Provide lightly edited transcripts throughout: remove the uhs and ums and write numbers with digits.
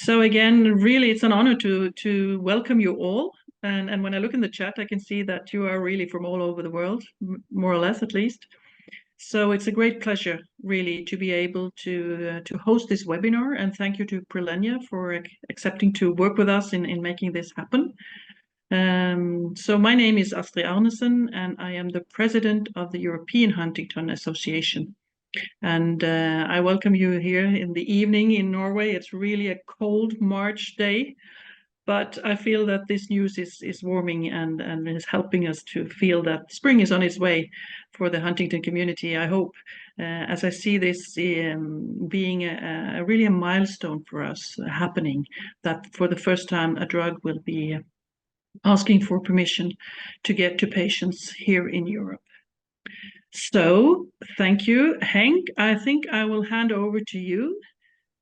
So again, really, it's an honor to welcome you all. And when I look in the chat, I can see that you are really from all over the world, more or less at least. So it's a great pleasure, really, to be able to host this webinar. And thank you to Prilenia for accepting to work with us in making this happen. So my name is Astrid Arnesen, and I am the president of the European Huntington Association. And I welcome you here in the evening in Norway. It's really a cold March day, but I feel that this news is warming and is helping us to feel that spring is on its way for the Huntington community, I hope, as I see this being really a milestone for us happening, that for the first time a drug will be asking for permission to get to patients here in Europe. So thank you, Henk. I think I will hand over to you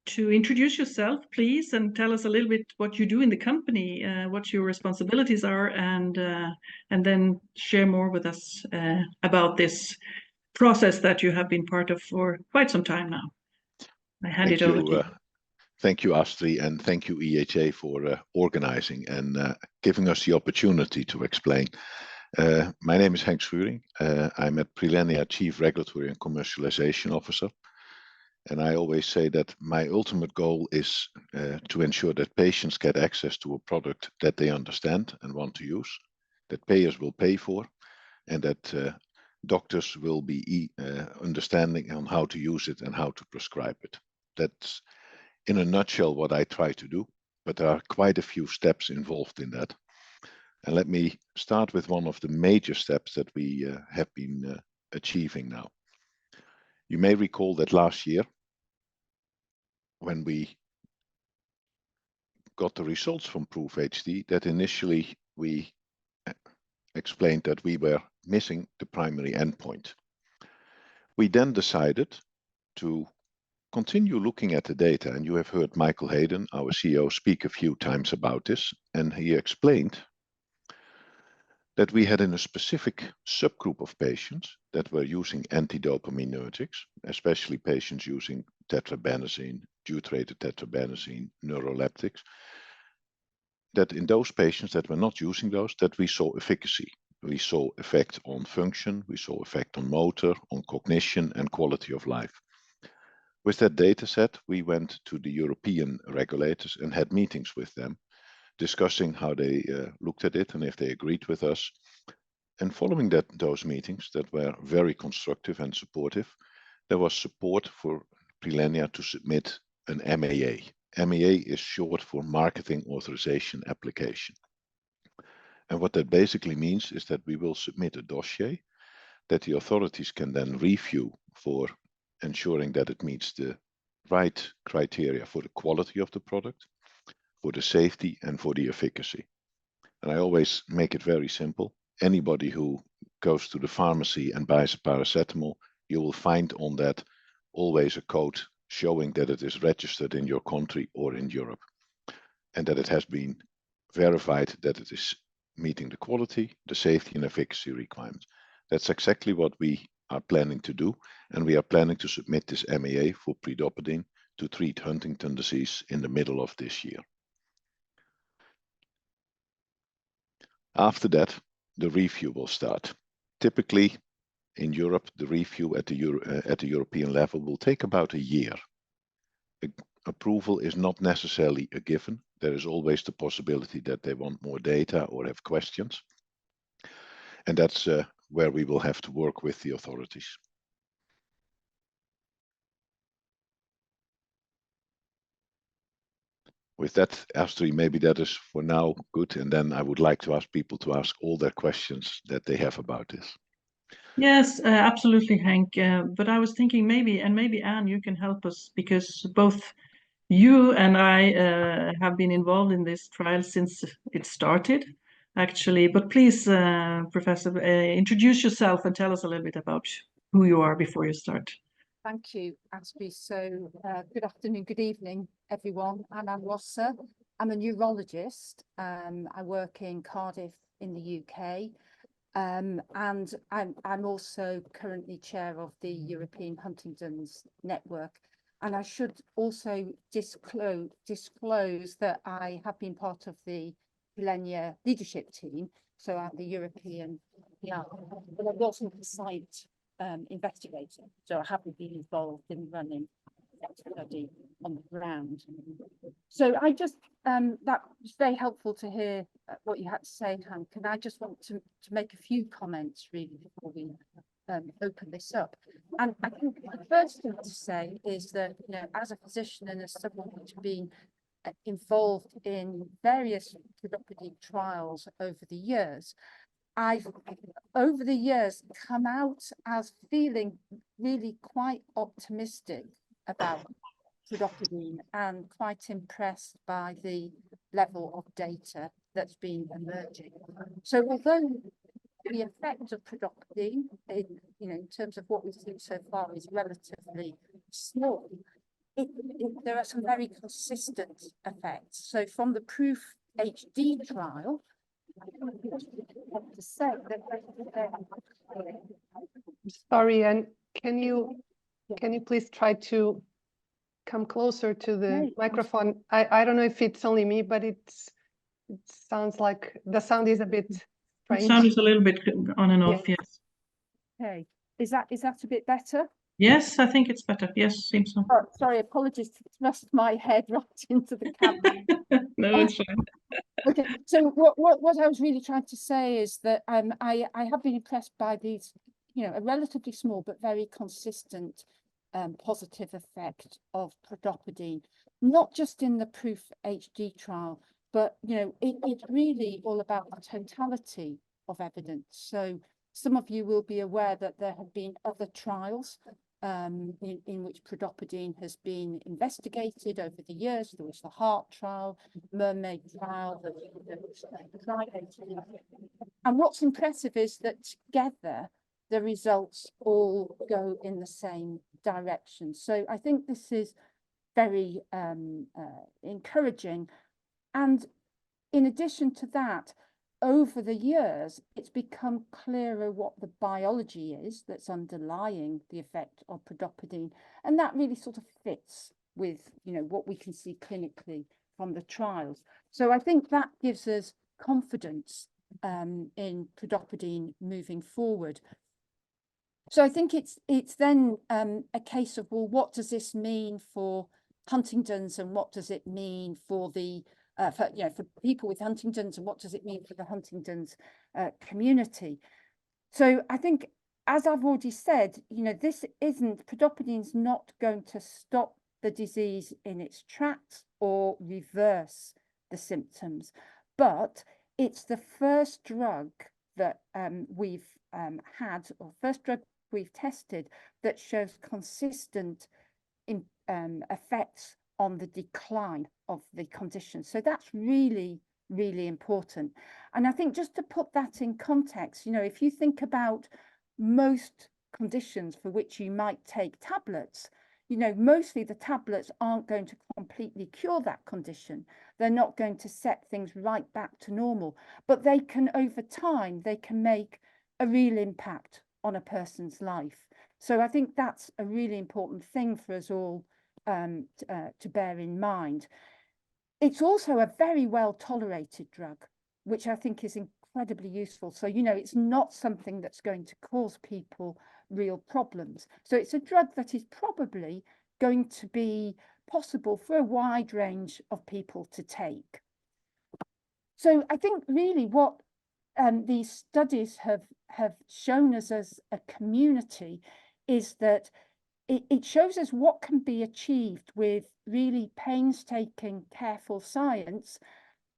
to introduce yourself, please, and tell us a little bit what you do in the company, what your responsibilities are, and then share more with us about this process that you have been part of for quite some time now. I hand it over to you. Thank you, Astrid, and thank you, EHA, for organizing and giving us the opportunity to explain. My name is Henk Shuring. I'm at Prilenia, Chief Regulatory and Commercialization Officer. And I always say that my ultimate goal is to ensure that patients get access to a product that they understand and want to use, that payers will pay for, and that doctors will be understanding on how to use it and how to prescribe it. That's in a nutshell what I try to do, but there are quite a few steps involved in that. And let me start with one of the major steps that we have been achieving now. You may recall that last year, when we got the results from PROOF-HD, that initially we explained that we were missing the primary endpoint. We then decided to continue looking at the data, and you have heard Michael Hayden, our CEO, speak a few times about this, and he explained that we had in a specific subgroup of patients that were using antidopaminergics, especially patients using tetrabenazine, deuterated tetrabenazine, neuroleptics, that in those patients that were not using those, that we saw efficacy. We saw effect on function, we saw effect on motor, on cognition and quality of life. With that data set, we went to the European regulators and had meetings with them, discussing how they looked at it and if they agreed with us. And following those meetings that were very constructive and supportive, there was support for Prilenia to submit an MAA. MAA is short for Marketing Authorization Application. And what that basically means is that we will submit a dossier that the authorities can then review for ensuring that it meets the right criteria for the quality of the product, for the safety and for the efficacy. And I always make it very simple. Anybody who goes to the pharmacy and buys a paracetamol, you will find on that always a code showing that it is registered in your country or in Europe, and that it has been verified that it is meeting the quality, the safety and efficacy requirements. That's exactly what we are planning to do, and we are planning to submit this MAA for Pridopidine to treat Huntington disease in the middle of this year. After that, the review will start. Typically, in Europe, the review at the European level will take about a year. Approval is not necessarily a given. There is always the possibility that they want more data or have questions. And that's where we will have to work with the authorities. With that, Astrid, maybe that is for now good. And then I would like to ask people to ask all their questions that they have about this. Yes, absolutely, Henk. But I was thinking maybe Anne, you can help us, because both you and I have been involved in this trial since it started, actually. But please, Professor, introduce yourself and tell us a little bit about who you are before you start. Thank you, Astrid. So good afternoon, good evening, everyone. I'm Rossa. I'm a neurologist. I work in Cardiff in the UK. And I'm also currently chair of the European Huntington's Network. And I should also disclose that I have been part of the Prilenia leadership team, so I'm the European PR, but I wasn't the site investigator, so I haven't been involved in running that study on the ground. So I just, that was very helpful to hear what you had to say, Hank, and I just want to make a few comments really before we open this up. And I think the first thing to say is that, you know, as a physician and as someone who's been involved in various Pridopidine trials over the years, I've over the years come out as feeling really quite optimistic about Pridopidine and quite impressed by the level of data that's been emerging. So although the effect of Pridopidine in, you know, in terms of what we've seen so far is relatively small, there are some very consistent effects. So from the Proof HD trial, to say that sorry, and can you please try to come closer to the microphone? I don't know if it's only me, but it sounds like the sound is a bit strange. The sound is a little bit on and off, yes. Okay, is that a bit better? Yes, I think it's better. Yes, seems so. Oh, sorry, apologies to thrust my head right into the camera. No, it's fine. Okay, so what I was really trying to say is that I have been impressed by these, you know, a relatively small but very consistent positive effect of Pridopidine, not just in the Proof HD trial, but, you know, it's really all about the totality of evidence. So some of you will be aware that there have been other trials in which Pridopidine has been investigated over the years. There was the heart trial, mermaid trial, and what's impressive is that together the results all go in the same direction. So I think this is very encouraging. And in addition to that, over the years, it's become clearer what the biology is that's underlying the effect of Pridopidine. And that really sort of fits with, you know, what we can see clinically from the trials. So I think that gives us confidence in Pridopidine moving forward. So I think it's then a case of, well, what does this mean for Huntington's, and what does it mean for the for people with Huntington's, and what does it mean for the Huntington's community? So I think, as I've already said, you know, Pridopidine's not going to stop the disease in its tracks or reverse the symptoms, but it's the first drug that we've had, or first drug we've tested, that shows consistent effects on the decline of the condition. So that's really, really important. And I think, just to put that in context, you know, if you think about most conditions for which you might take tablets, you know, mostly the tablets aren't going to completely cure that condition. They're not going to set things right back to normal, but they can, over time, they can make a real impact on a person's life. So I think that's a really important thing for us all to bear in mind. It's also a very well tolerated drug, which I think is incredibly useful. So, you know, it's not something that's going to cause people real problems. So it's a drug that is probably going to be possible for a wide range of people to take. So I think really what these studies have shown us as a community is that it shows us what can be achieved with really painstaking, careful science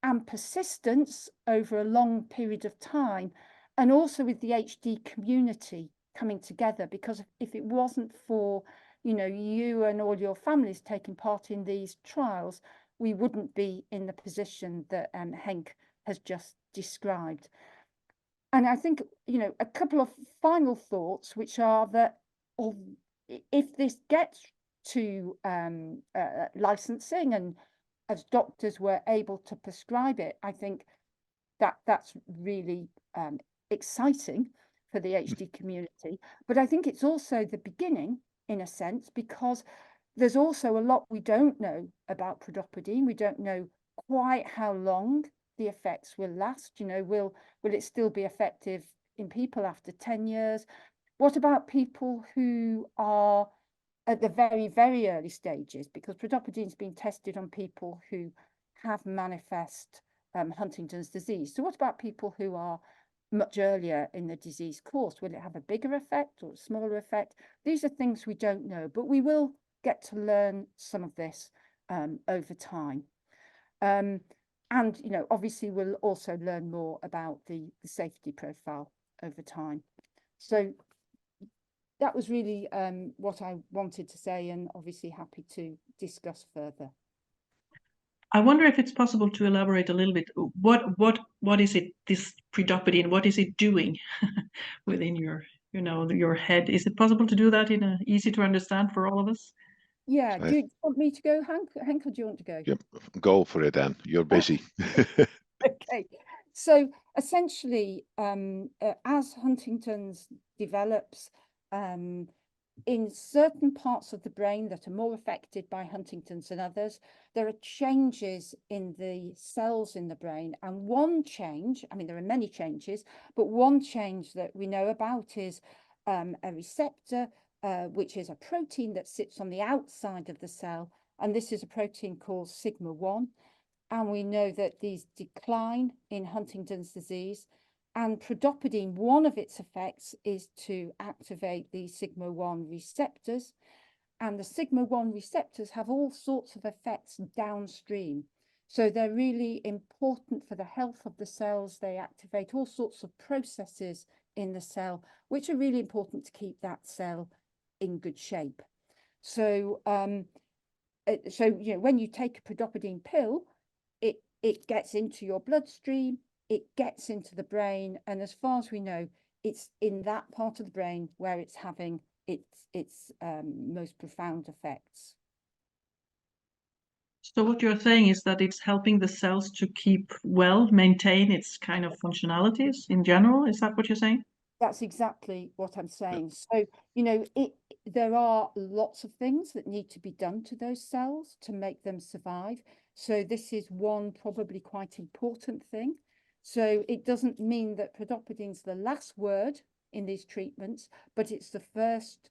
and persistence over a long period of time, and also with the HD community coming together. Because if it wasn't for, you know, you and all your families taking part in these trials, we wouldn't be in the position that Henk has just described. And I think, you know, a couple of final thoughts, which are that if this gets to licensing, and as doctors were able to prescribe it, I think that's really exciting for the HD community. But I think it's also the beginning, in a sense, because There's also a lot we don't know about Pridopidine. We don't know quite how long the effects will last. You know, will it still be effective in people after 10 years? What about people who are at the very, very early stages? Because Pridopidine been tested on people who have manifest Huntington's disease. So what about people who are much earlier in the disease course? Will it have a bigger effect or a smaller effect? These are things we don't know, but we will get to learn some of this over time. And, you know, obviously we'll also learn more about the safety profile over time. So that was really what I wanted to say, and obviously happy to discuss further. I wonder if it's possible to elaborate a little bit. What is it, this Pridopidine, what is it doing within your, you know, your head? Is it possible to do that in a easy to understand for all of us? Yeah, do you want me to go, Hank? Hank, or do you want to go? Yeah, go for it, Anne. You're busy. Okay, so essentially, as Huntington's develops, in certain parts of the brain that are more affected by Huntington's than others, there are changes in the cells in the brain. And one change, I mean, there are many changes, but one change that we know about is a receptor, which is a protein that sits on the outside of the cell. And this is a protein called sigma-1. And we know that these decline in Huntington's disease. And Pridopidine, one of its effects is to activate the sigma-1 receptors. And the sigma-1 receptors have all sorts of effects downstream. So they're really important for the health of the cells. They activate all sorts of processes in the cell, which are really important to keep that cell in good shape. So, you know, when you take a Pridopidine pill, it gets into your bloodstream, it gets into the brain, and as far as we know, it's in that part of the brain where it's having its most profound effects. So what you're saying is that it's helping the cells to keep well, maintain its kind of functionalities in general. Is that what you're saying? That's exactly what I'm saying. So, you know, there are lots of things that need to be done to those cells to make them survive. So this is one probably quite important thing. So it doesn't mean that Pridopidine's the last word in these treatments, but it's the first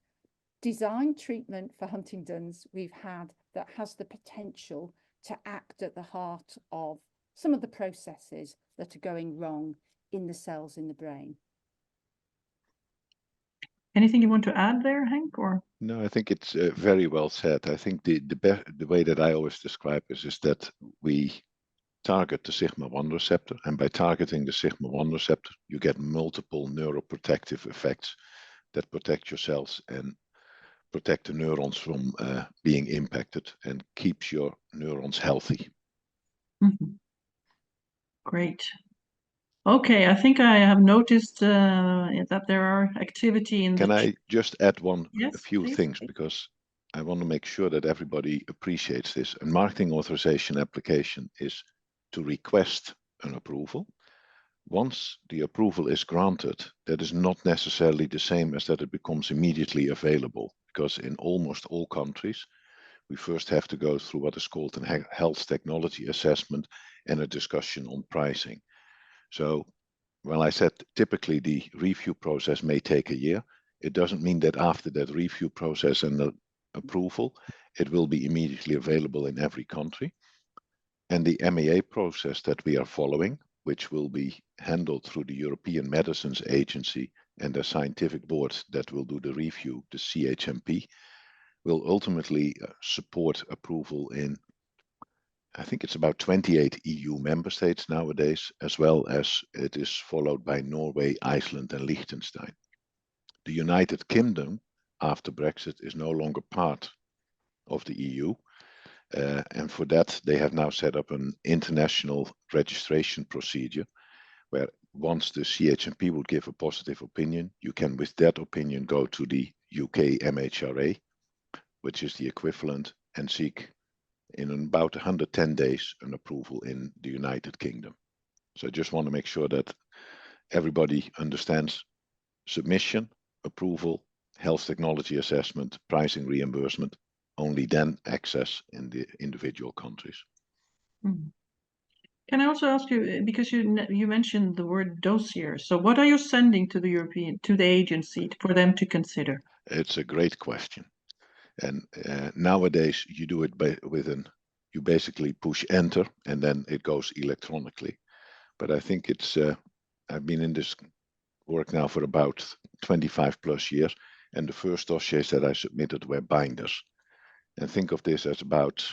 designed treatment for Huntington's we've had that has the potential to act at the heart of some of the processes that are going wrong in the cells in the brain. Anything you want to add there, Henk? Or No, I think it's very well said. I think the way that I always describe this is that we target the sigma-1 receptor, and by targeting the sigma-1 receptor, you get multiple neuroprotective effects that protect your cells and protect the neurons from being impacted and keeps your neurons healthy. Mm-hmm. Great. Okay, I think I have noticed that there are activity in Can I just add Yes, a few please. things, because I want to make sure that everybody appreciates this. A marketing authorization application is to request an approval. Once the approval is granted, that is not necessarily the same as that it becomes immediately available, because in almost all countries, we first have to go through what is called a health technology assessment and a discussion on pricing. So when I said typically the review process may take a year, it doesn't mean that after that review process and the approval, it will be immediately available in every country. And the MEA process that we are following, which will be handled through the European Medicines Agency and the scientific board that will do the review, the CHMP, will ultimately support approval in, I think it's about 28 EU member states nowadays, as well as it is followed by Norway, Iceland, and Liechtenstein. The United Kingdom, after Brexit, is no longer part of the EU. And for that, they have now set up an international registration procedure where once the CHMP would give a positive opinion, you can, with that opinion, go to the UK MHRA, which is the equivalent, and seek in about 110 days an approval in the United Kingdom. So I just want to make sure that everybody understands submission, approval, health technology assessment, pricing, reimbursement, only then access in the individual countries. Mhm. Can I also ask you, because you mentioned the word dossier, so what are you sending to the agency for them to consider? It's a great question. And nowadays you do it you basically push enter and then it goes electronically. But I think I've been in this work now for about 25 plus years, and the first dossiers that I submitted were binders. And think of this as about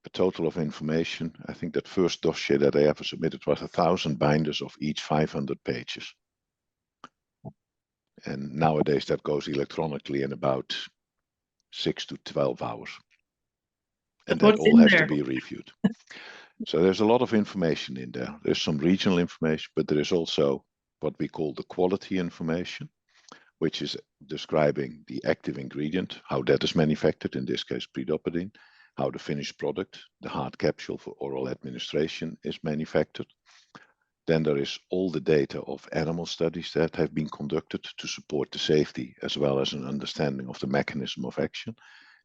a total of information. I think that first dossier that I ever submitted was 1,000 binders of each 500 pages. And nowadays that goes electronically in about 6 to 12 hours. And that all has to be reviewed. So there's a lot of information in there. There's some regional information, but there is also what we call the quality information, which is describing the active ingredient, how that is manufactured, in this case Pridopidine, how the finished product, the hard capsule for oral administration, is manufactured. Then there is all the data of animal studies that have been conducted to support the safety as well as an understanding of the mechanism of action.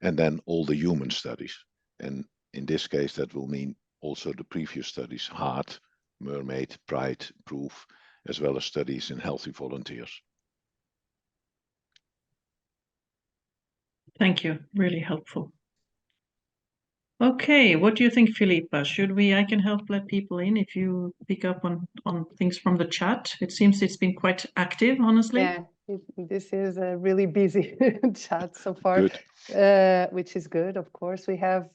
And then all the human studies. And in this case, that will mean also the previous studies, HEART, MERMAID, PRIDE, PROOF, as well as studies in healthy volunteers. Thank you, really helpful. Okay, what do you think, Philippa? I can help let people in if you pick up on things from the chat. It seems it's been quite active, honestly. Yeah, this is a really busy chat so far, which is good, of course. We have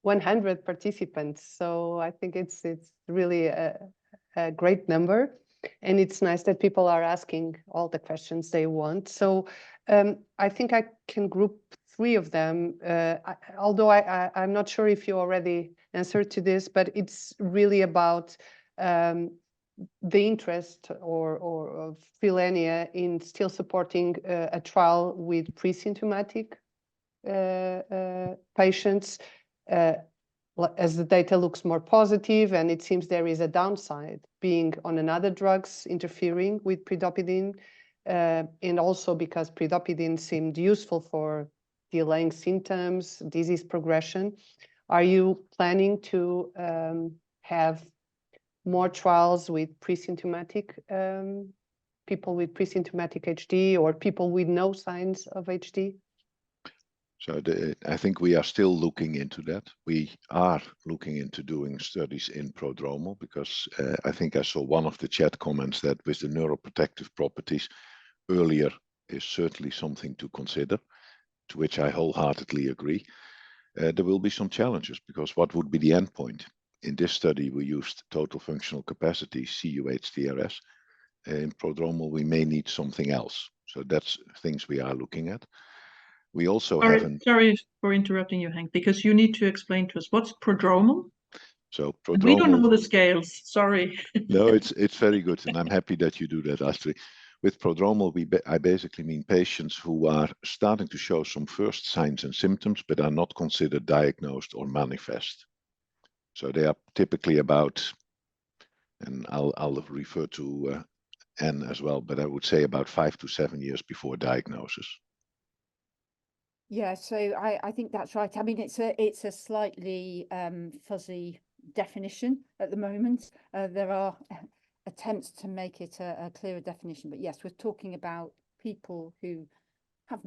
100 participants, so I think it's really a great number. And it's nice that people are asking all the questions they want. So I think I can group 3 of them, although I'm not sure if you already answered to this, but it's really about the interest of Prilenia in still supporting a trial with pre-symptomatic patients, as the data looks more positive, and it seems there is a downside being on another drugs interfering with Pridopidine, and also because Pridopidine seemed useful for delaying symptoms, disease progression. Are you planning to have more trials with pre-symptomatic people with pre-symptomatic HD or people with no signs of HD? So I think we are still looking into that. We are looking into doing studies in prodromal because I think I saw one of the chat comments that with the neuroprotective properties earlier is certainly something to consider, to which I wholeheartedly agree. There will be some challenges because what would be the endpoint? In this study, we used total functional capacity, CUHDRS. In prodromal, we may need something else. So that's things we are looking at. We also Sorry for interrupting you, Henk, because you need to explain to us what's prodromal. So prodromal. We don't know the scales. Sorry. No, it's very good, and I'm happy that you do that, Astrid. With prodromal, I basically mean patients who are starting to show some first signs and symptoms, but are not considered diagnosed or manifest. So they are typically about, and I'll refer to N as well, but I would say about 5 to 7 years before diagnosis. Yeah, so I think that's right. I mean, it's a slightly fuzzy definition at the moment. There are attempts to make it a clearer definition, but yes, we're talking about people who have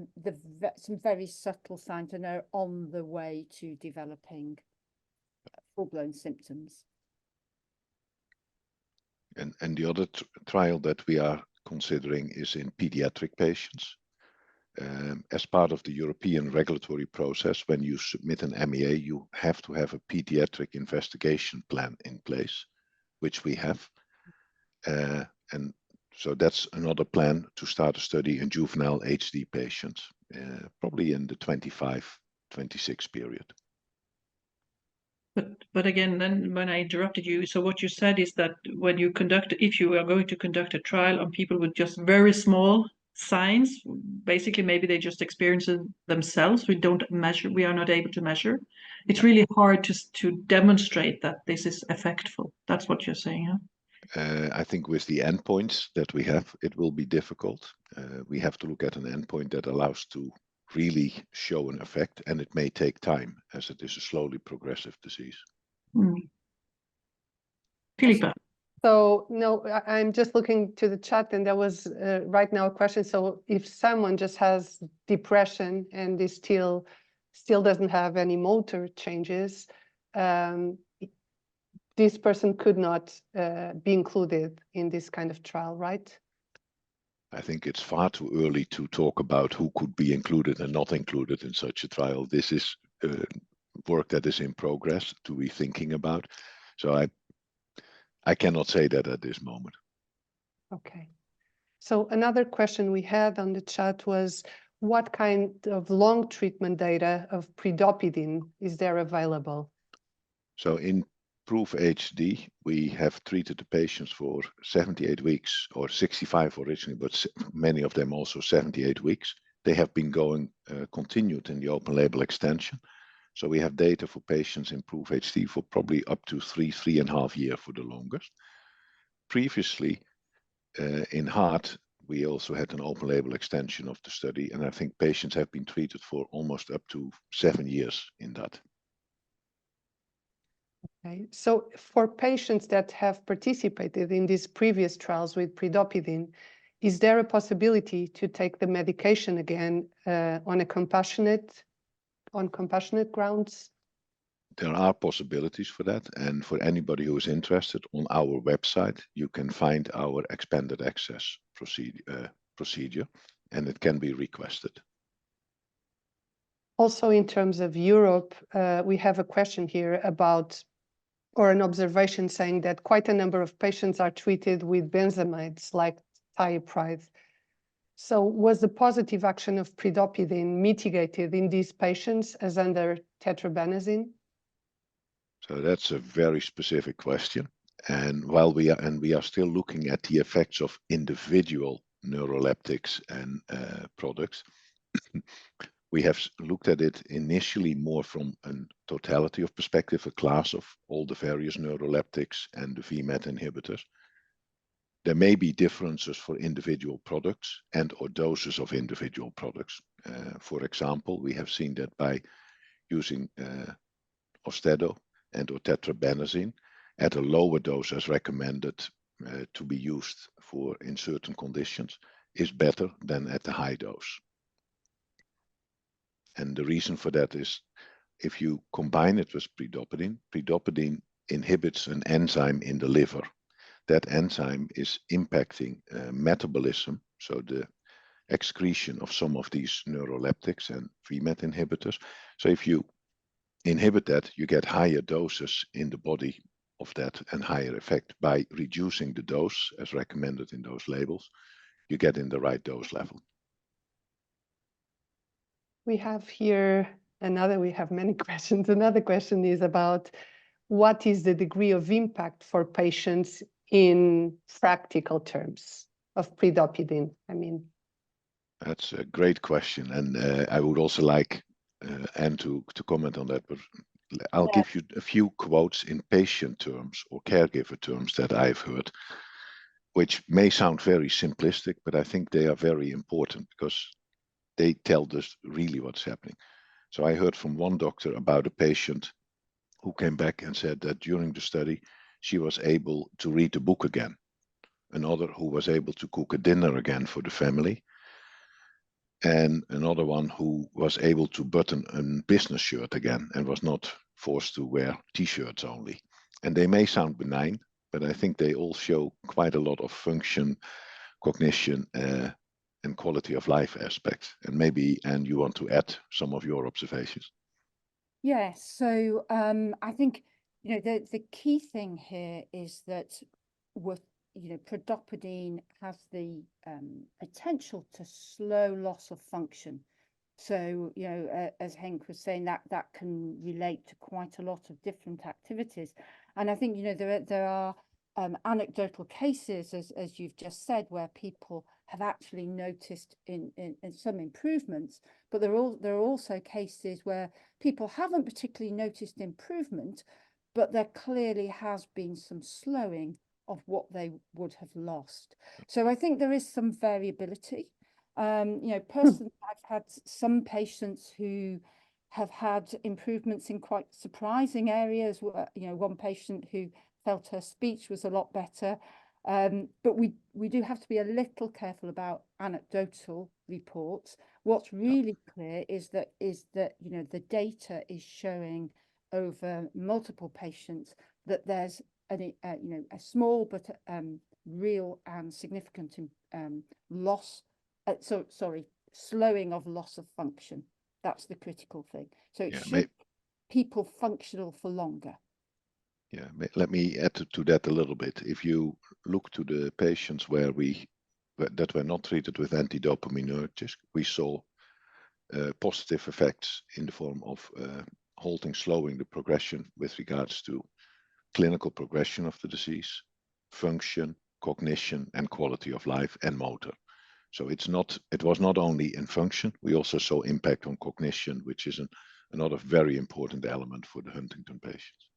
some very subtle signs and are on the way to developing full-blown symptoms. And the other trial that we are considering is in pediatric patients. As part of the European regulatory process, when you submit an MEA, you have to have a pediatric investigation plan in place, which we have. And so that's another plan to start a study in juvenile HD patients, probably in the 25-26 period. But again, then when I interrupted you, so what you said is that if you are going to conduct a trial on people with just very small signs, basically maybe they just experience it themselves. We are not able to measure. It's really hard to demonstrate that this is effectful. That's what you're saying, huh? I think with the endpoints that we have, it will be difficult. We have to look at an endpoint that allows to really show an effect, and it may take time as it is a slowly progressive disease. Philippa. So no, I'm just looking to the chat, and there was right now a question. So if someone just has depression and is still doesn't have any motor changes, this person could not be included in this kind of trial, right? I think it's far too early to talk about who could be included and not included in such a trial. This is work that is in progress to be thinking about. So I cannot say that at this moment. Okay. So another question we had on the chat was, what kind of long treatment data of Pridopidine is there available? So in Proof HD, we have treated the patients for 78 weeks, or 65 originally, but many of them also 78 weeks. They have been going continued in the open label extension. So we have data for patients in Proof HD for probably up to 3.5 years for the longest. Previously, in heart, we also had an open label extension of the study, and I think patients have been treated for almost up to 7 years in that. Okay. So for patients that have participated in these previous trials with Pridopidine, is there a possibility to take the medication again on compassionate grounds? There are possibilities for that, and for anybody who is interested, on our website you can find our expanded access procedure, and it can be requested. Also, in terms of Europe, we have a question here about, or an observation saying that quite a number of patients are treated with benzamides like thioprid. So was the positive action of Pridopidine mitigated in these patients as under tetrabenazine? So that's a very specific question. And while we are still looking at the effects of individual neuroleptics and products, we have looked at it initially more from a totality of perspective, a class of all the various neuroleptics and the VMAT inhibitors. There may be differences for individual products and or doses of individual products. For example, we have seen that by using Austedo and or tetrabenazine at a lower dose as recommended to be used for in certain conditions is better than at the high dose. And the reason for that is if you combine it with Pridopidine, Pridopidine inhibits an enzyme in the liver. That enzyme is impacting metabolism, so the excretion of some of these neuroleptics and VMAT inhibitors. So if you inhibit that, you get higher doses in the body of that and higher effect. By reducing the dose as recommended in those labels, you get in the right dose level. We have here we have many questions. Another question is about what is the degree of impact for patients in practical terms of Pridopidine? I mean, that's a great question, and I would also like Anne to comment on that, but I'll give you a few quotes in patient terms or caregiver terms that I've heard, which may sound very simplistic, but I think they are very important because they tell us really what's happening. So I heard from one doctor about a patient who came back and said that during the study, she was able to read the book again. Another who was able to cook a dinner again for the family. And another one who was able to button a business shirt again and was not forced to wear t-shirts only. And they may sound benign, but I think they all show quite a lot of function, cognition, and quality of life aspects. And maybe, Anne, you want to add some of your observations? Yes, so I think the key thing here is that with Pridopidine has the potential to slow loss of function. So as Henk was saying, that can relate to quite a lot of different activities. And I think there are anecdotal cases, as you've just said, where people have actually noticed in some improvements, but there are also cases where people haven't particularly noticed improvement, but there clearly has been some slowing of what they would have lost. So I think there is some variability. Personally, I've had some patients who have had improvements in quite surprising areas. One patient who felt her speech was a lot better. But we do have to be a little careful about anecdotal reports. What's really clear is that the data is showing over multiple patients that there's a small but real and significant loss. Slowing of loss of function. That's the critical thing. So it should people functional for longer. Yeah, let me add to that a little bit. If you look to the patients that were not treated with antidopaminergics, we saw positive effects in the form of slowing the progression with regards to clinical progression of the disease, function, cognition, and quality of life and motor. So it was not only in function, we also saw impact on cognition, which is another very important element for the Huntington patients.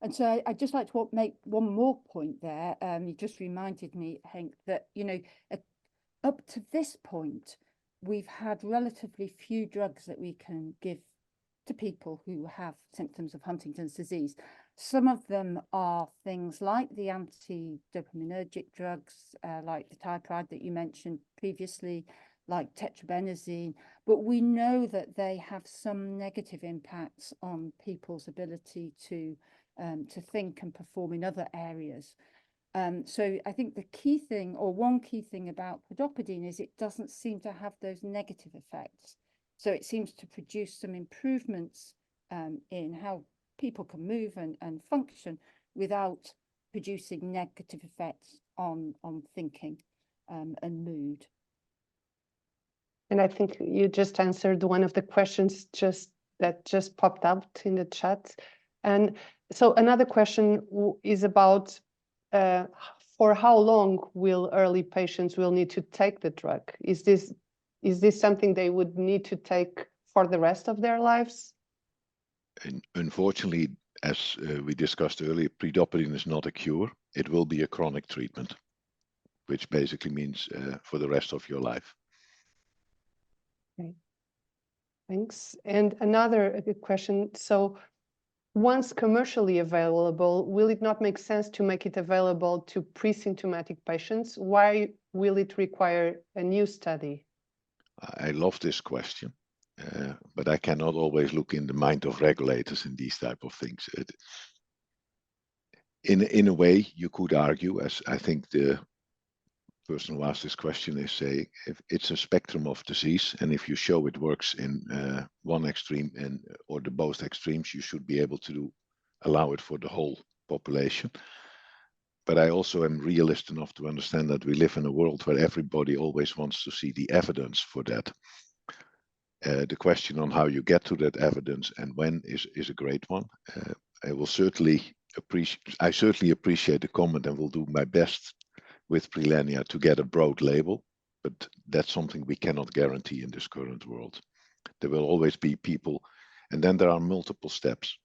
And so I'd just like to make one more point there. You just reminded me, Henk, that, up to this point, we've had relatively few drugs that we can give to people who have symptoms of Huntington's disease. Some of them are things like the antidopaminergic drugs, like the thiopide that you mentioned previously, like tetrabenazine, but we know that they have some negative impacts on people's ability to think and perform in other areas. So I think the key thing, or one key thing about Pridopidine, is it doesn't seem to have those negative effects. So it seems to produce some improvements in how people can move and function without producing negative effects on thinking and mood. And I think you just answered one of the questions that just popped up in the chat. And so another question is about for how long will early patients will need to take the drug? Is this something they would need to take for the rest of their lives? And unfortunately, as we discussed earlier, Pridopidine is not a cure. It will be a chronic treatment, which basically means for the rest of your life. Okay. Thanks. And another question. So once commercially available, will it not make sense to make it available to pre-symptomatic patients? Why will it require a new study? I love this question, but I cannot always look in the mind of regulators in these type of things. In a way, you could argue, as I think the person who asked this question is saying, if it's a spectrum of disease, and if you show it works in one extreme or the both extremes, you should be able to allow it for the whole population. But I also am realist enough to understand that we live in a world where everybody always wants to see the evidence for that. The question on how you get to that evidence and when is a great one. I certainly appreciate the comment and will do my best with Prilenia to get a broad label, but that's something we cannot guarantee in this current world. There will always be people, and then there are multiple steps.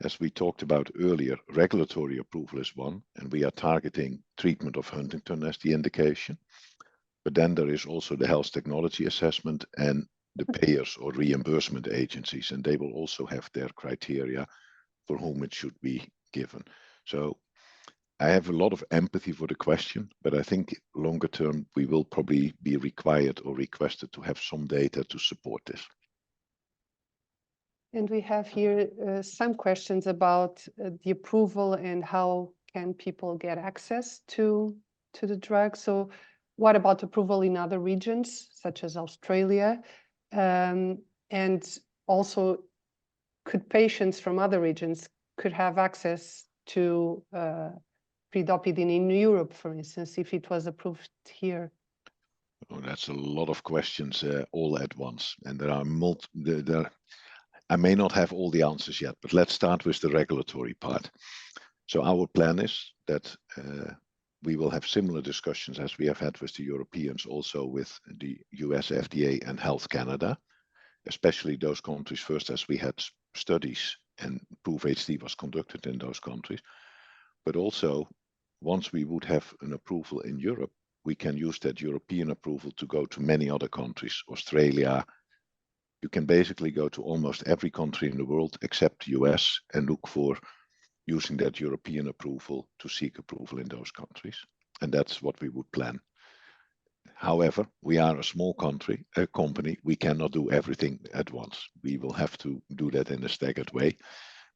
As we talked about earlier, regulatory approval is one, and we are targeting treatment of Huntington as the indication. But then there is also the health technology assessment and the payers or reimbursement agencies, and they will also have their criteria for whom it should be given. So I have a lot of empathy for the question, but I think longer term, we will probably be required or requested to have some data to support this. And we have here some questions about the approval and how can people get access to the drug. So what about approval in other regions, such as Australia? And also, could patients from other regions could have access to Pridopidine in Europe, for instance, if it was approved here? Oh, that's a lot of questions all at once, and there are I may not have all the answers yet, but let's start with the regulatory part. So our plan is that we will have similar discussions as we have had with the Europeans, also with the US FDA and Health Canada, especially those countries first, as we had studies and PROOF-HD was conducted in those countries. But also, once we would have an approval in Europe, we can use that European approval to go to many other countries, Australia. You can basically go to almost every country in the world except the US and look for using that European approval to seek approval in those countries. And that's what we would plan. However, we are a small company. We cannot do everything at once. We will have to do that in a staggered way,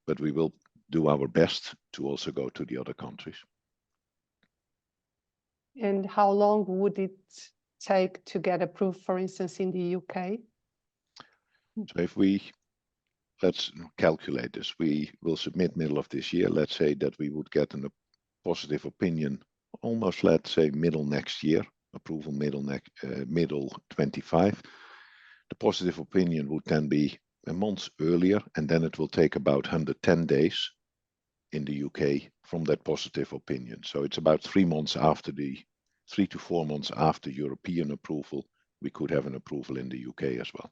but we will do our best to also go to the other countries. And how long would it take to get approved, for instance, in the UK? So if let's calculate this, we will submit middle of this year. Let's say that we would get a positive opinion almost, let's say, middle next year, approval middle 25. The positive opinion would then be a month earlier, and then it will take about 110 days in the UK from that positive opinion. So it's about 3 to 4 months after European approval, we could have an approval in the UK as well.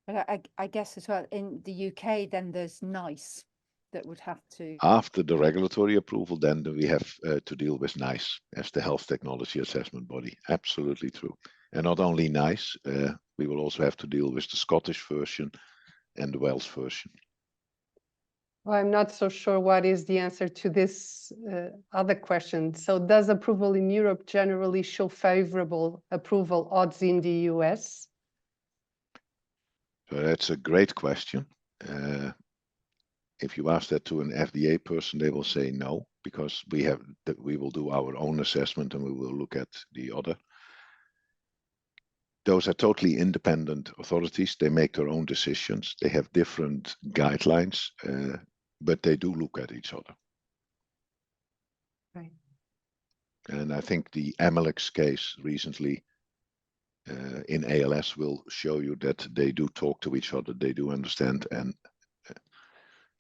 But I guess as well, in the UK, then there's NICE that would have to... After the regulatory approval, then we have to deal with NICE as the health technology assessment body. Absolutely true. And not only NICE, we will also have to deal with the Scottish version and the Welsh version. Well, I'm not so sure what is the answer to this other question. So does approval in Europe generally show favorable approval odds in the US? So that's a great question. If you ask that to an FDA person, they will say no, because we will do our own assessment and we will look at the other. Those are totally independent authorities. They make their own decisions. They have different guidelines, but they do look at each other. Right. And I think the Amylyx case recently in ALS will show you that they do talk to each other, they do understand, and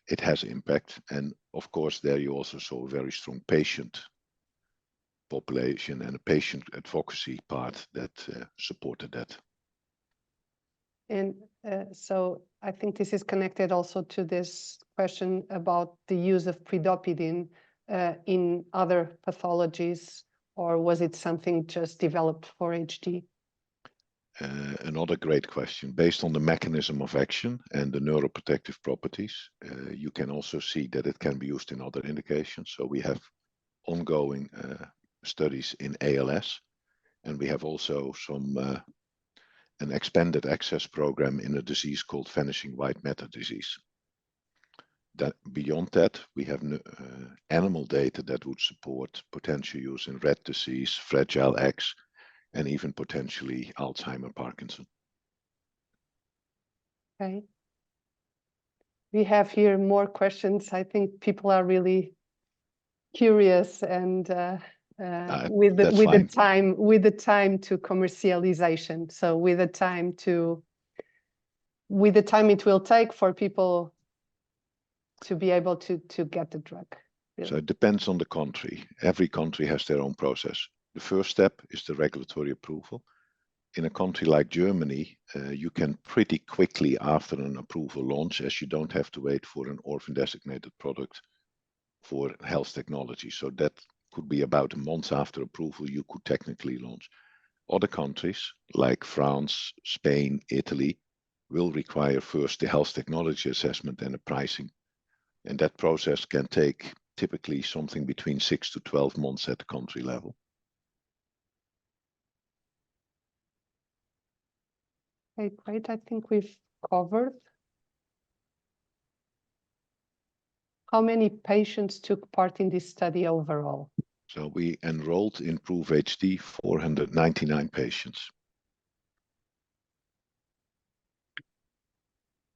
it has impact. And of course, there you also saw a very strong patient population and a patient advocacy part that supported that. And so I think this is connected also to this question about the use of Pridopidine in other pathologies, or was it something just developed for HD? Another great question. Based on the mechanism of action and the neuroprotective properties, you can also see that it can be used in other indications. So we have ongoing studies in ALS, and we have also an expanded access program in a disease called vanishing white matter disease. Beyond that, we have animal data that would support potential use in Rett disease, Fragile X, and even potentially Alzheimer, Parkinson. Okay. We have here more questions. I think people are really curious, and with the time to commercialization. So with the time it will take for people to be able to get the drug. Really. So it depends on the country. Every country has their own process. The first step is the regulatory approval. In a country like Germany, you can pretty quickly after an approval launch, as you don't have to wait for an orphan designated product for health technology. So that could be about a month after approval, you could technically launch. Other countries like France, Spain, Italy will require first the health technology assessment and the pricing. And that process can take typically something between 6 to 12 months at the country level. Okay, great. I think we've covered. How many patients took part in this study overall? So we enrolled in Proof HD 499 patients.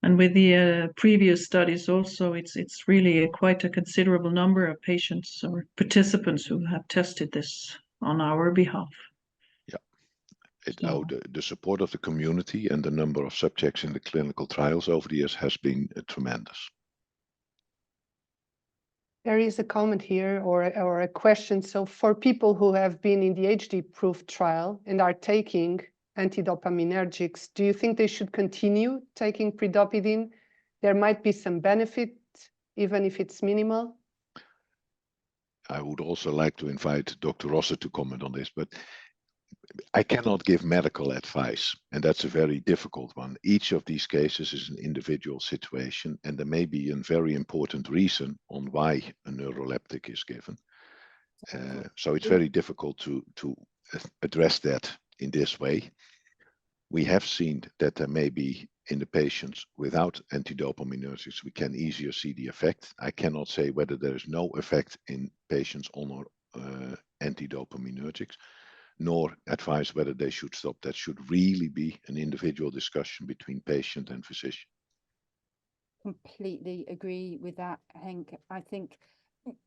And with the previous studies also, it's really quite a considerable number of patients or participants who have tested this on our behalf. Yeah, the support of the community and the number of subjects in the clinical trials over the years has been tremendous. There is a comment here or a question. So for people who have been in the HD proof trial and are taking antidopaminergics, do you think they should continue taking Pridopidine? There might be some benefit, even if it's minimal. I would also like to invite Dr. Rosser to comment on this, but I cannot give medical advice, and that's a very difficult one. Each of these cases is an individual situation, and there may be a very important reason on why a neuroleptic is given. So it's very difficult to address that in this way. We have seen that there may be in the patients without antidopaminergics, we can easier see the effect. I cannot say whether there is no effect in patients on antidopaminergics, nor advise whether they should stop. That should really be an individual discussion between patient and physician. Completely agree with that, Henk. I think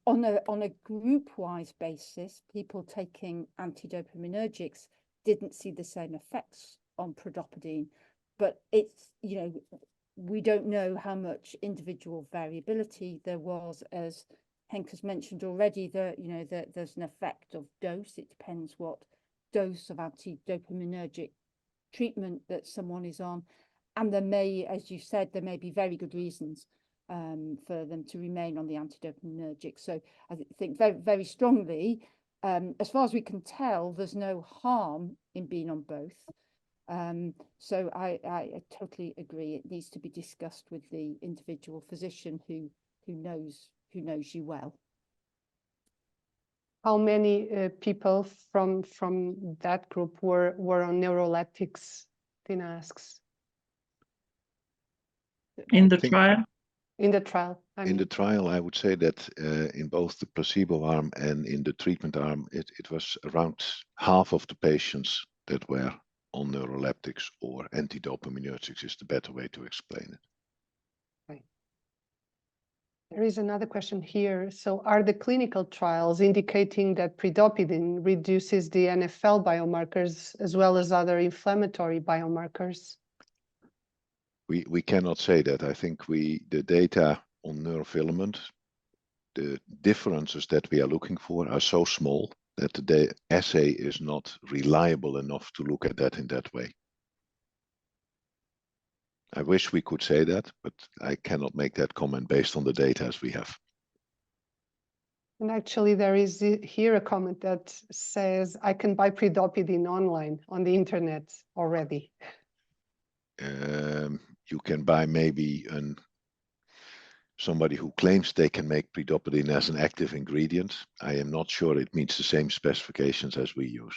on a group-wise basis, people taking antidopaminergics didn't see the same effects on Pridopidine, but it's, you know, we don't know how much individual variability there was, as Henk has mentioned already. There's an effect of dose. It depends what dose of antidopaminergic treatment that someone is on, and there may, as you said, there may be very good reasons for them to remain on the antidopaminergic. So I think very, very strongly, as far as we can tell, there's no harm in being on both. So I totally agree. It needs to be discussed with the individual physician who knows you well. How many people from that group were on neuroleptics? Tina asks. In the trial? In the trial. In the trial, I would say that in both the placebo arm and in the treatment arm, it was around half of the patients that were on neuroleptics or antidopaminergics is the better way to explain it. Right. There is another question here. So are the clinical trials indicating that Pridopidine reduces the NFL biomarkers as well as other inflammatory biomarkers? We cannot say that. I think the data on neurofilament, the differences that we are looking for are so small that the assay is not reliable enough to look at that in that way. I wish we could say that, but I cannot make that comment based on the data as we have. And actually, there is here a comment that says, I can buy Pridopidine online on the internet already. You can buy maybe somebody who claims they can make Pridopidine as an active ingredient. I am not sure it meets the same specifications as we use.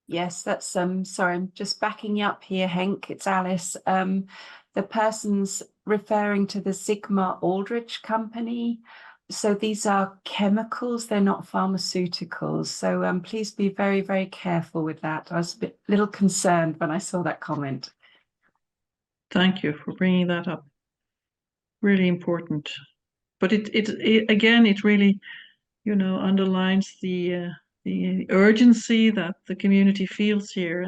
Yes, that's sorry, I'm just backing up here, Henk. It's Alice. The person's referring to the Sigma Aldrich company. So these are chemicals, they're not pharmaceuticals. So please be very, very careful with that. I was a little concerned when I saw that comment. Thank you for bringing that up. Really important. But it again, it really, you know, underlines the urgency that the community feels here,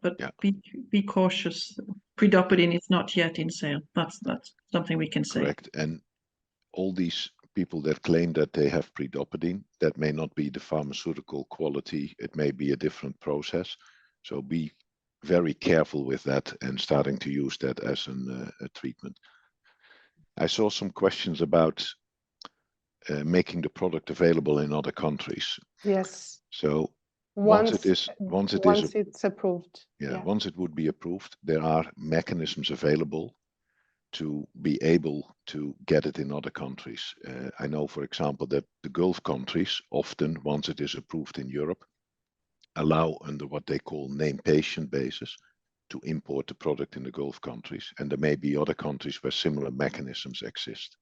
but yeah. Be cautious. Pridopidine is not yet in sale. That's something we can say. Correct. And all these people that claim that they have Pridopidine, that may not be the pharmaceutical quality. It may be a different process. So be very careful with that and starting to use that as a treatment. I saw some questions about making the product available in other countries. Yes. So once it's approved. Yeah, once it would be approved, there are mechanisms available to be able to get it in other countries. I know, for example, that the Gulf countries often, once it is approved in Europe, allow under what they call named patient basis to import the product in the Gulf countries. And there may be other countries where similar mechanisms exist.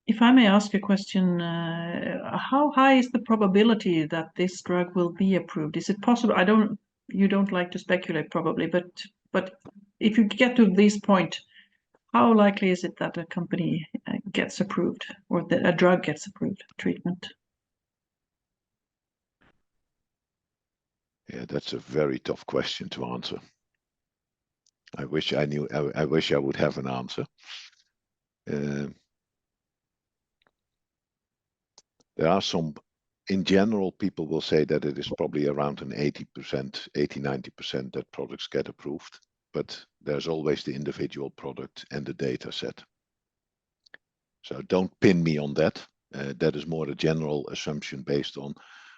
If I may ask a question, how high is the probability that this drug will be approved? Is it possible? You don't like to speculate probably, but if you get to this point, how likely is it that a company gets approved or that a drug gets approved, treatment? Yeah, that's a very tough question to answer. I wish I knew. I wish I would have an answer. There are some, in general, people will say that it is probably around an 80%, 80-90% that products get approved. but there's always the individual product and the data set. So don't pin me on that. That is more a general assumption based on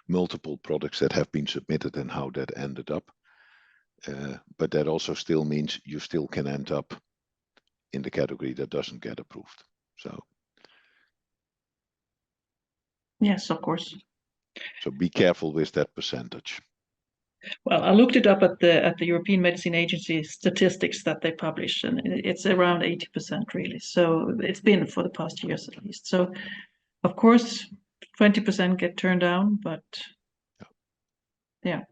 multiple products that have been submitted and how that ended up. But that also still means you still can end up in the category that doesn't get approved. So Yes, of course. so be careful with that percentage. Well, I looked it up at the European Medicine Agency statistics that they publish, and it's around 80% really. So it's been for the past years at least. So of course, 20% get turned down, but yeah.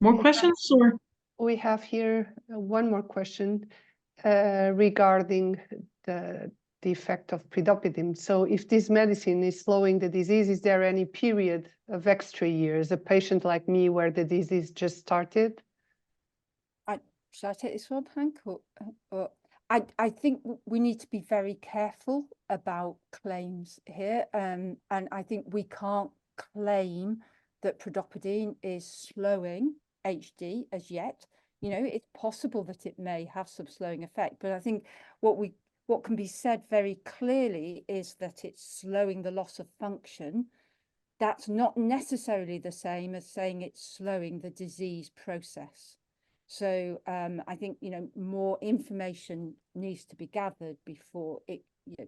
More questions or? We have here one more question regarding the effect of Pridopidine. So if this medicine is slowing the disease, is there any period of extra years, a patient like me where the disease just started? Should I take this one, Hank? Or I think we need to be very careful about claims here. And I think we can't claim that Pridopidine is slowing HD as yet. You know, it's possible that it may have some slowing effect, but I think what can be said very clearly is that it's slowing the loss of function. That's not necessarily the same as saying it's slowing the disease process. So I think, you know, more information needs to be gathered before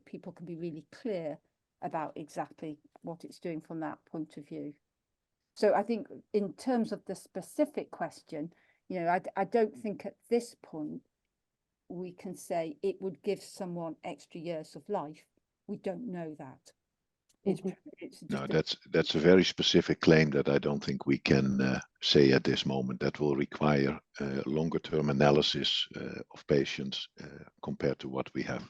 people can be really clear about exactly what it's doing from that point of view. So I think in terms of the specific question, you know, I don't think at this point we can say it would give someone extra years of life. We don't know that. No, that's a very specific claim that I don't think we can say at this moment. That will require longer term analysis of patients compared to what we have.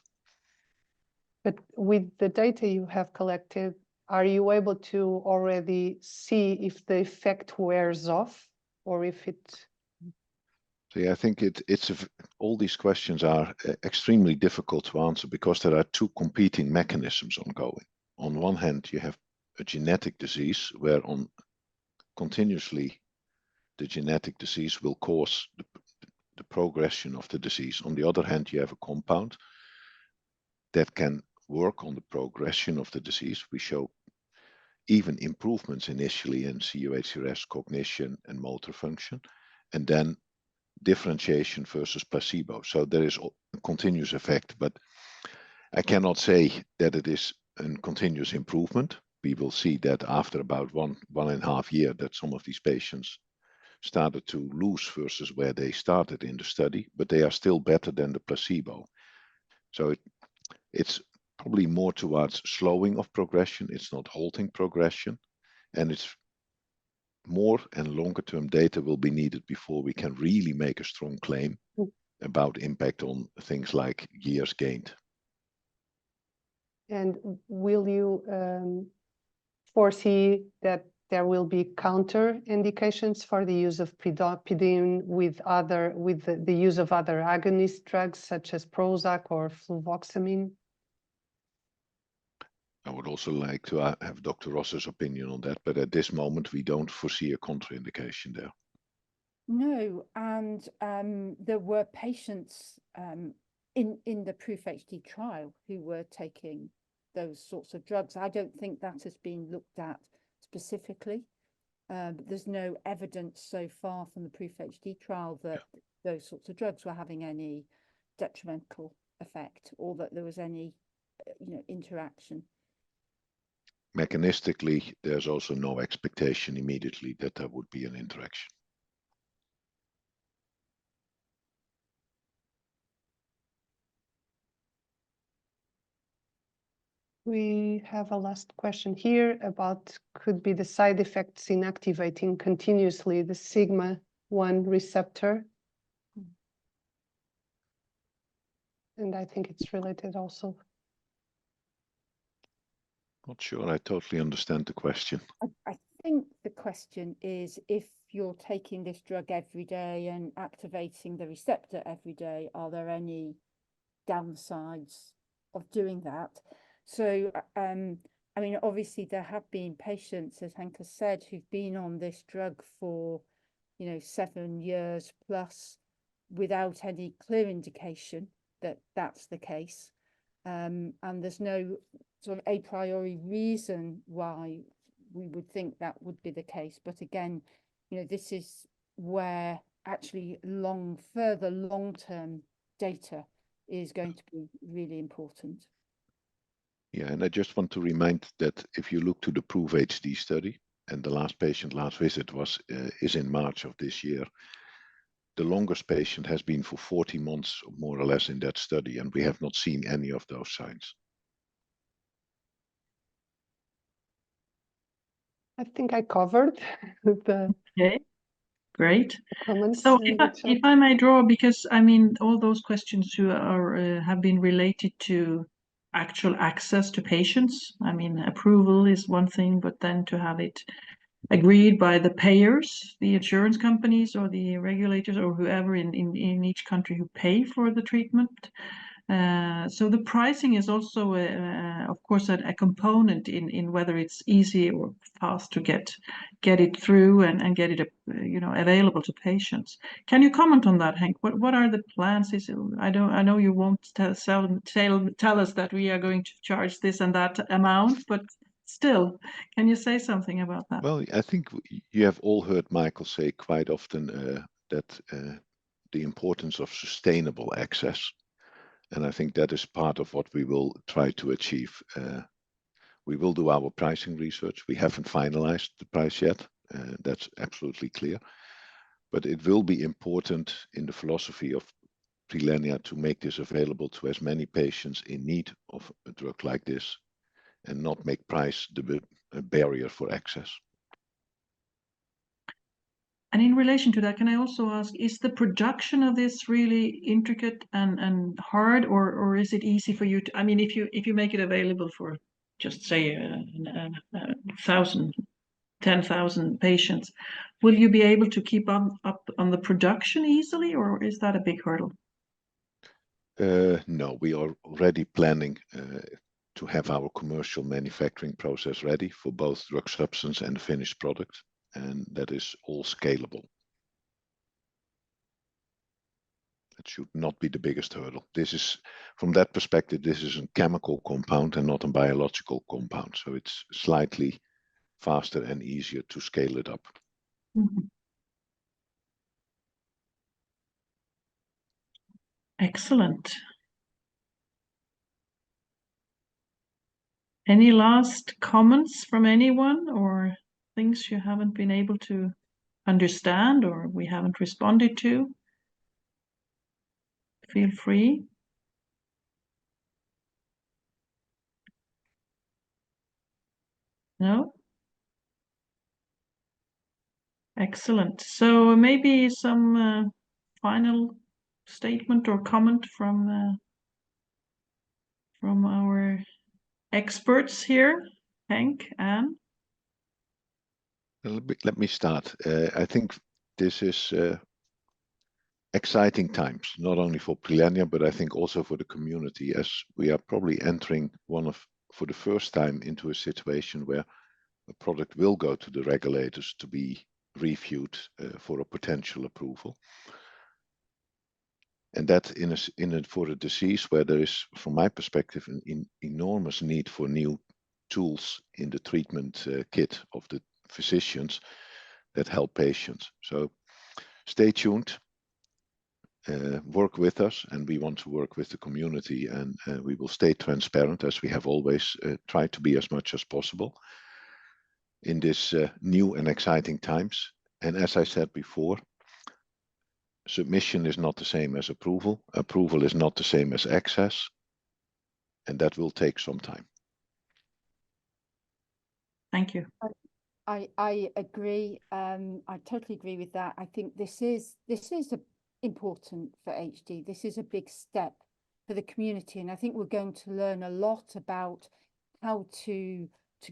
But with the data you have collected, are you able to already see if the effect wears off or if it? So yeah, I think all these questions are extremely difficult to answer because there are two competing mechanisms ongoing. On one hand, you have a genetic disease where continuously the genetic disease will cause the progression of the disease. On the other hand, you have a compound that can work on the progression of the disease. We show even improvements initially in cUHDRS, cognition and motor function, and then differentiation versus placebo. So there is a continuous effect, but I cannot say that it is a continuous improvement. We will see that after about one and a half year that some of these patients started to lose versus where they started in the study, but they are still better than the placebo. So it's probably more towards slowing of progression. It's not halting progression, and it's more and longer term data will be needed before we can really make a strong claim about impact on things like years gained. And will you foresee that there will be counter indications for the use of Pridopidine with the use of other agonist drugs such as Prozac or fluvoxamine? I would also like to have Dr. Ross's opinion on that, but at this moment we don't foresee a contraindication there. No, and there were patients in the PROOF-HD trial who were taking those sorts of drugs. I don't think that has been looked at specifically. There's no evidence so far from the PROOF-HD trial that those sorts of drugs were having any detrimental effect or that there was any interaction. Mechanistically, there's also no expectation immediately that there would be an interaction. We have a last question here about could be the side effects in activating continuously the sigma-1 receptor. And I think it's related also. Not sure I totally understand the question. I think the question is if you're taking this drug every day and activating the receptor every day, are there any downsides of doing that? So, I mean, obviously there have been patients, as Henk has said, who've been on this drug for you know, 7 years plus without any clear indication that that's the case. And there's no sort of a priori reason why we would think that would be the case. But again, you know, this is where actually further long-term data is going to be really important. Yeah, and I just want to remind that if you look to the PROOF-HD study, and the last patient last visit is in March of this year, the longest patient has been for 40 months, more or less, in that study, and we have not seen any of those signs. I think I covered the Okay, great. comments. So in the if chat. I may draw, because I mean, all those questions who are have been related to actual access to patients. I mean, approval is one thing, but then to have it agreed by the payers, the insurance companies or the regulators or whoever in each country who pay for the treatment. So the pricing is also, of course, a component in whether it's easy or fast to get it through and get it, you know, available to patients. Can you comment on that, Henk? What are the plans? I know you won't tell us that we are going to charge this and that amount, but still, can you say something about that? Well, I think you have all heard Michael say quite often that the importance of sustainable access. And I think that is part of what we will try to achieve. We will do our pricing research. We haven't finalized the price yet. That's absolutely clear. But it will be important in the philosophy of Prilenia to make this available to as many patients in need of a drug like this and not make price a barrier for access. And in relation to that, can I also ask, is the production of this really intricate and hard, or is it easy for you to, I mean, if you make it available for just say 10,000 patients, will you be able to keep up on the production easily, or is that a big hurdle? No, we are already planning to have our commercial manufacturing process ready for both drug substance and the finished product, and that is all scalable. It should not be the biggest hurdle. This is, from that perspective, this is a chemical compound and not a biological compound, so it's slightly faster and easier to scale it up. Mm-hmm. Excellent. Any last comments from anyone, or things you haven't been able to understand or we haven't responded to? Feel free. No? Excellent. So maybe some final statement or comment from our experts here, Henk, Anne. Let me start. I think this is exciting times, not only for Prilenia, but I think also for the community, as we are probably entering for the first time into a situation where a product will go to the regulators to be reviewed for a potential approval. And that for a disease where there is, from my perspective, an enormous need for new tools in the treatment kit of the physicians that help patients. So stay tuned, work with us, and we want to work with the community, and we will stay transparent as we have always tried to be as much as possible in this new and exciting times. And as I said before, submission is not the same as approval. Approval is not the same as access, and that will take some time. Thank you. I agree. I totally agree with that. I think this is important for HD. This is a big step for the community, and I think we're going to learn a lot about how to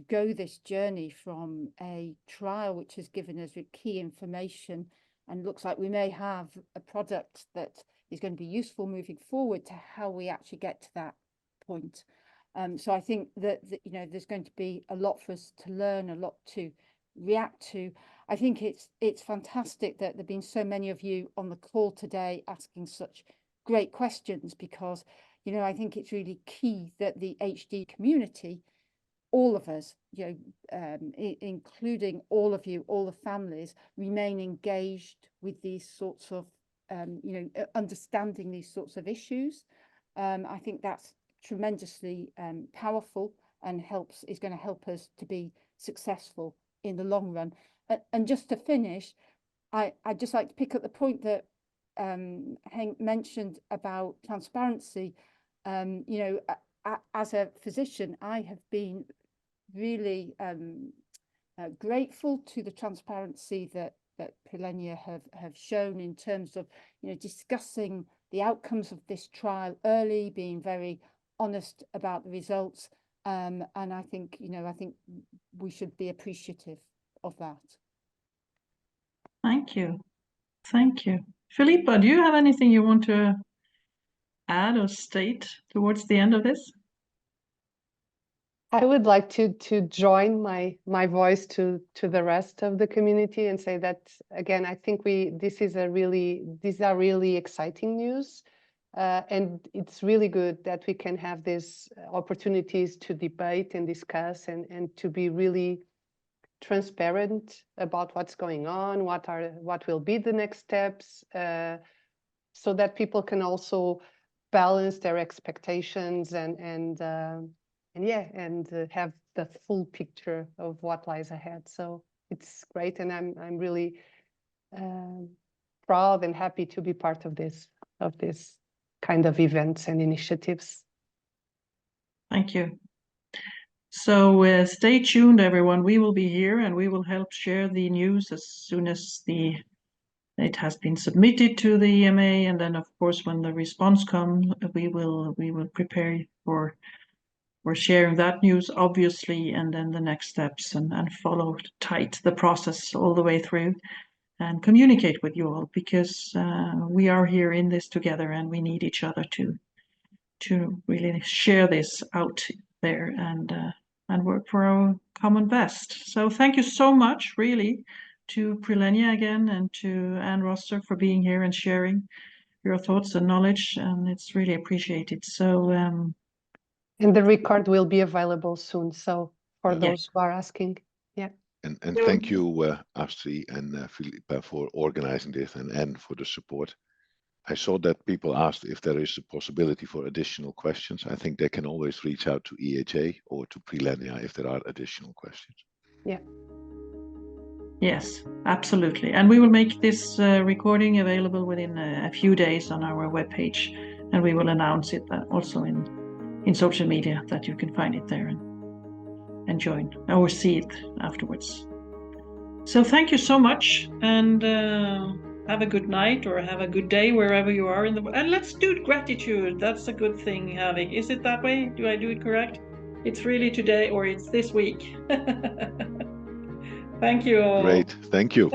go this journey from a trial which has given us key information and looks like we may have a product that is going to be useful moving forward to how we actually get to that point. So I think that you know, there's going to be a lot for us to learn, a lot to react to. I think it's fantastic that there've been so many of you on the call today asking such great questions, because, you know, I think it's really key that the HD community, all of us, you know, including all of you, all the families, remain engaged with these sorts of, you know, understanding these sorts of issues. I think that's tremendously powerful and is going to help us to be successful in the long run. And just to finish, I'd just like to pick up the point that Henk mentioned about transparency. You know, as a physician, I have been really grateful to the transparency that Prilenia have shown in terms of, you know, discussing the outcomes of this trial early, being very honest about the results, and I think, you know, I think we should be appreciative of that. Thank you. Thank you. Philippa, do you have anything you want to add or state towards the end of this? I would like to join my voice to the rest of the community and say that, again, I think these are really exciting news, and it's really good that we can have these opportunities to debate and discuss and to be really transparent about what's going on, what will be the next steps, so that people can also balance their expectations and have the full picture of what lies ahead. So it's great, and I'm really proud and happy to be part of this kind of events and initiatives. Thank you. So stay tuned, everyone. We will be here and we will help share the news as soon as it has been submitted to the EMA, and then of course when the response comes, we will prepare for sharing that news, obviously, and then the next steps, and follow tight the process all the way through and communicate with you all, because we are here in this together and we need each other to really share this out there and work for our common best. So thank you so much, really, to Prilenia again and to Anne Rosser for being here and sharing your thoughts and knowledge, and it's really appreciated. So and the record will be available soon, so for those who are asking. Yeah. And thank you, Astrid and Philippa, for organizing this, and Anne for the support. I saw that people asked if there is a possibility for additional questions. I think they can always reach out to EHA or to Prilenia if there are additional questions. Yeah. Yes, absolutely. And we will make this recording available within a few days on our webpage, and we will announce it also in social media, that you can find it there and join or see it afterwards. So thank you so much, and have a good night or have a good day wherever you are in the world. And let's do gratitude. That's a good thing having. Is it that way? Do I do it correct? It's really today or it's this week. Thank you all. Great. Thank you.